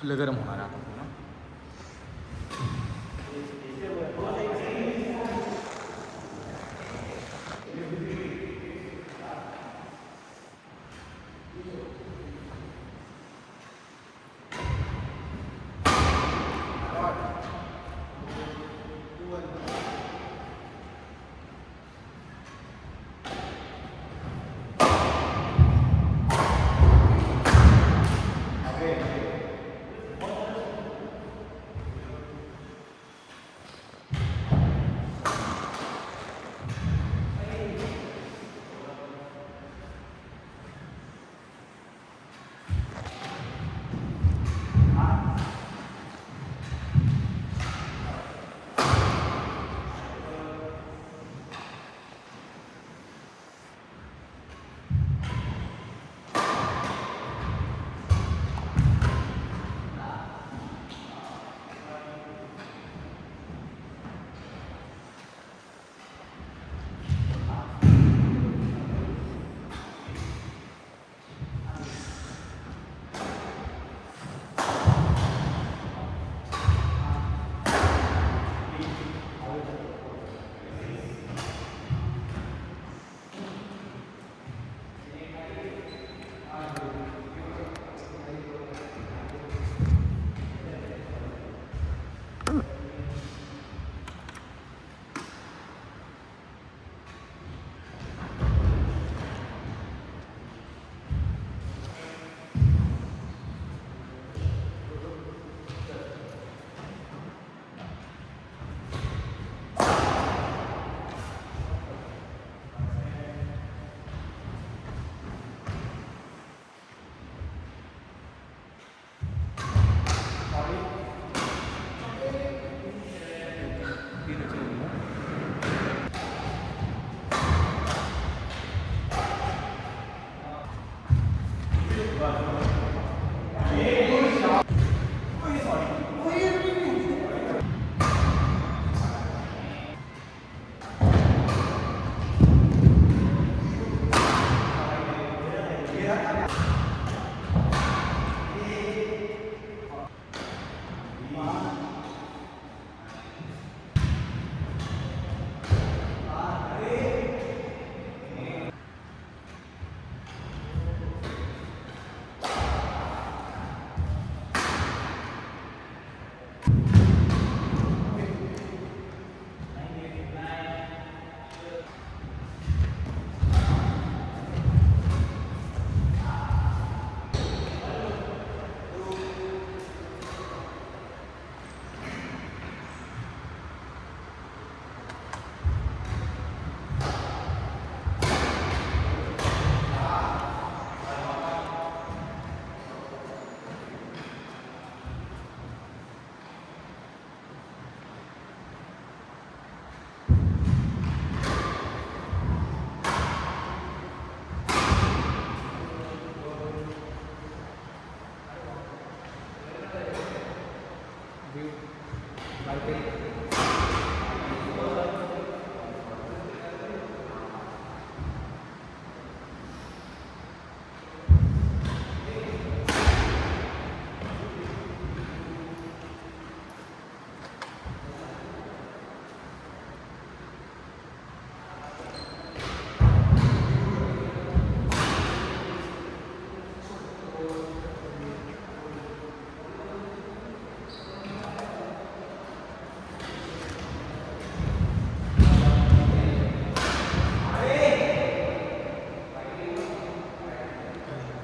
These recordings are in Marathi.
लय गरम होणार आहे आता पुन्हा.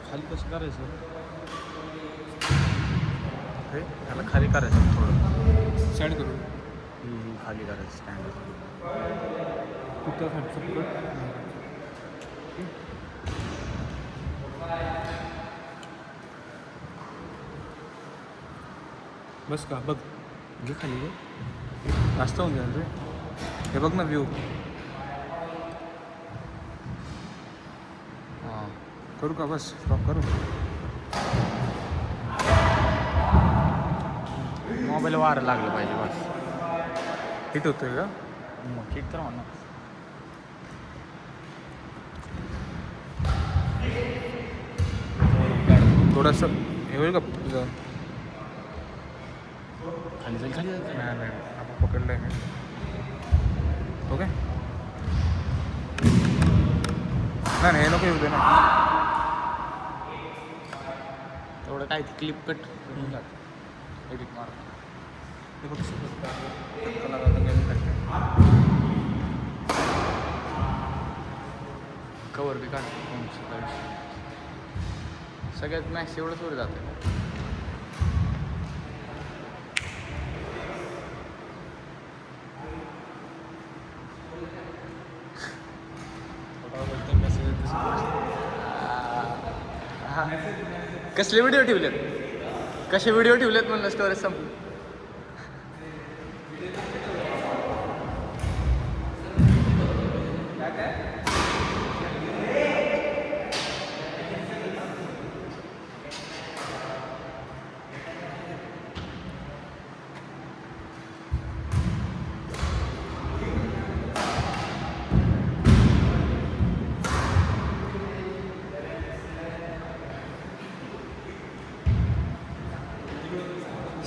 खाली कसं करायचं हे त्याला खाली करायचं थोडं साईड करू खाली करायचं स्टँड कुठं खाली बस का बघ घे खाली घे जास्त होऊन जाईल रे हे बघ ना व्ह्यू हां करू का बस स्टॉप करू मोबाईल वारं लागलं पाहिजे बस हिट होतोय का मग हिट तर म्हणा थोडंसं हे होईल का तुझं खाली जाईल खाली जाईल नाही नाही आपण पकडलं आहे मी ओके नाही नाही हे नको येऊ दे ना तेवढं काय ते क्लिप कट एडिट मार ते बघ कलर आता गेम करते कवर बी काढ सगळ्यात मॅक्स एवढंच वर जातं कसले व्हिडिओ ठेवलेत कसे व्हिडिओ ठेवलेत म्हणलं स्टोरेज संपलं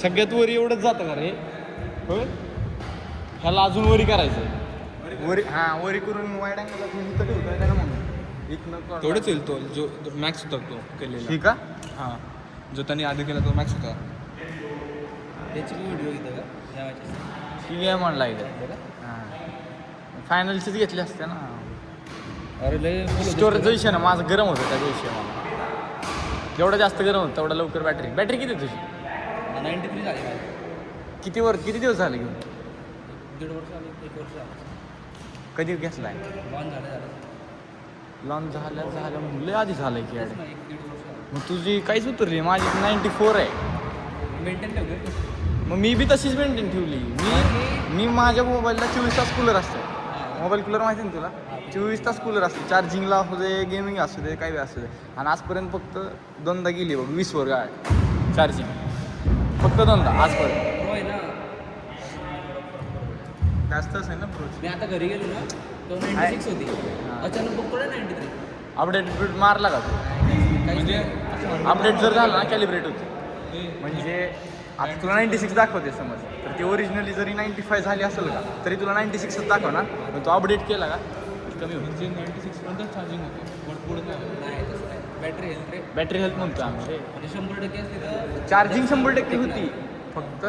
सगळ्यात वरी एवढंच जातं का रे होय ह्याला अजून वरी करायचं वरी हां वरी करून वाईट अँगलला इथं ठेवतोय का मग इथनं तेवढंच येईल तो जो मॅक्स होता तो केलेला ठीक का हां जो त्यांनी आधी केला तो मॅक्स होता त्याची व्हिडिओ घेतो का या मॅचेस ठीक आहे म्हणला इथं हां फायनलचीच घेतली असते ना अरे लय स्टोरेजचा विषय ना माझं गरम होतं त्या विषय मला जेवढं जास्त गरम होतं तेवढं लवकर बॅटरी किती आहे तुझी 93 झाली माझी किती दिवस झाले घेऊन 1.5 वर्ष झाली 1 वर्ष झालं कधी घेतलाय लॉन्च झालं लॉन्च झालं म्हणलं आधी झालंय की ॲड 1.5 वर्ष झालं मग तुझी काहीच उतरली माझी 94 आहे मेंटेन ठेवतो मग मी बी तशीच मेंटेन ठेवली मी माझ्या मोबाईलला 24 तास कूलर असतो मोबाईल कूलर माहिती ना तुला 24 तास कूलर असतो चार्जिंगला असू दे गेमिंग असू दे काही असू दे आणि आजपर्यंत फक्त दोनदा गेली बघ 20 वर गाड चार्जिंग फक्त दोनदा आजपर्यंत हो आहे ना जास्त असेल ना प्रोच मी आता घरी गेलो ना तो 96 होती अचानक बघतो ना 93 अपडेट मारला का तू म्हणजे अपडेट जर झाला ना कॅलिब्रेट होते म्हणजे आता तुला 96 दाखवते समज तर ती ओरिजिनली जरी 95 झाली असेल का तरी तुला 96च दाखवणार पण तो अपडेट केला का कमी होईल म्हणजे 96 पर्यंत चार्जिंग होतं पण पुढे नाही तसं नाही बॅटरी हेल्थ रे बॅटरी हेल्थ म्हणतो आम्ही रे म्हणजे 100% असते तर चार्जिंग 100% होती फक्त